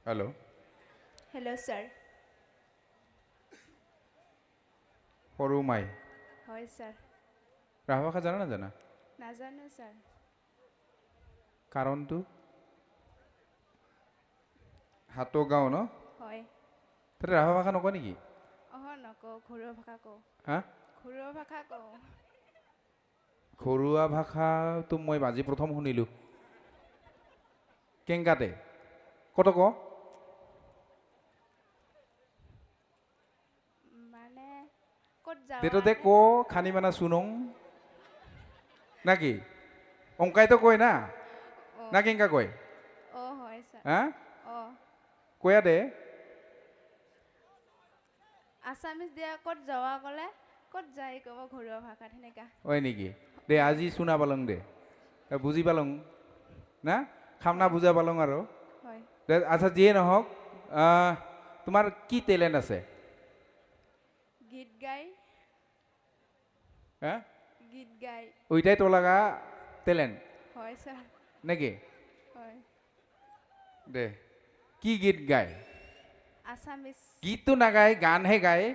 Hello. Hello' sir. সৰু মাই হয় sir. Rabha ভাষা জানা নাজানা? নাজানো ছাৰ। কাৰণটো হাটগাঁও ন? হয়। তাতে ৰাভা ভাষা নকয় নেকি? নকওঁ, ঘৰুৱা ভাষা কওঁ। হা? ঘৰুৱা ভাষা কওঁ। ঘৰুৱা ভাষাটো মই আজি প্ৰথম শুনিলোঁ। কেংকাতে কত ক? মানে ক'ত যাৱা তেটো দে নে? ক খানি মানা শুনং নাকি? অংকাই তো কয় না? না কেংকা কয়? হয় ছাৰ। হা? অঁ কয়া দে। আছামিজ দিয়া ক'ত যাৱা ক'লে ক'ত যায় ক'ব ঘৰুৱা ভাষাত সেনেকা। হয় নেকি? দে হয় আজি শুনা পালং দে। বুজি পালং না? খামনা হয় বুজা পালং আৰু। হয়। দে আচ্ছা যিয়ে নহওক, তোমাৰ কি টেলেণ্ট আছে? গীত গাই। হা? গীত গাই। ওইটাই তো লাগা টেলেণ্ট হয় ছাৰ। নাকি? হয়। দে কি গীত গায়? আছামিজ। গীতটো নাগায়, গানহে গায়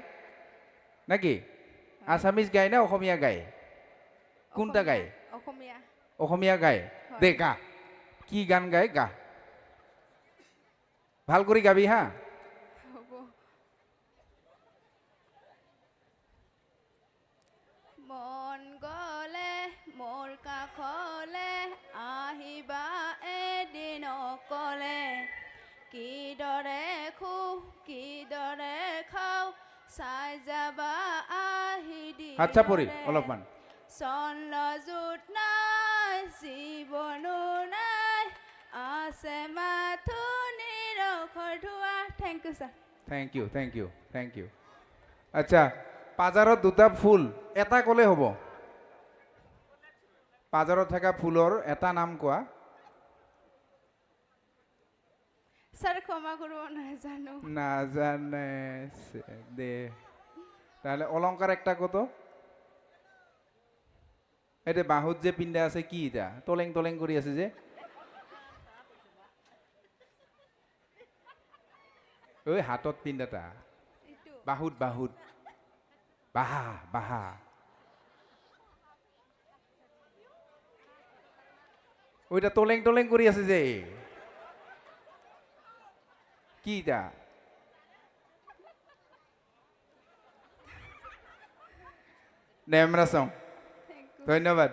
নাকি? হয় আছামিজ গায় না অসমীয়া গায়? কোনটা অসমীয়া গায়? অসমীয়া। অসমীয়া গায়। দে হয় গা। কি গান গায় গা। ভাল কৰি গাবি হা। হ'ব। মন গ'লে মোৰ কাষলে আহিবা এদিন অকলে। কিদৰে শুওঁ কিদৰে খাওঁ চাই যাবা আহি হাতচা পৰি দিনৰে। অলপমান। চন্দ্ৰজোৎ নাই জীৱনো নাই আছে মাথো নিৰখৰ ধোৱা। Thank you sir. Thank you, thank you, thank you. আচ্ছা, পাজাৰত দুটা ফুল এটা ক'লে হ'ব। পাজাৰত থকা ফুলৰ এটা নাম কোৱা। ছাৰ ক্ষমা কৰিব, নাজানো। নাজানে দে, তাহলে অলংকার একটা কত? এটা বাহুত যে পিন্ধা আছে কি এটা? তলেং তলেং কৰি আছে যে? ওই হাতত পিন্ধাটা। এইটো বাহুত বাহুত। বাহা বাহা। ওইটা তলেং তলেং কৰি আছে যে? কি এটা? নেমৰাসং। Thank you. ধন্যবাদ।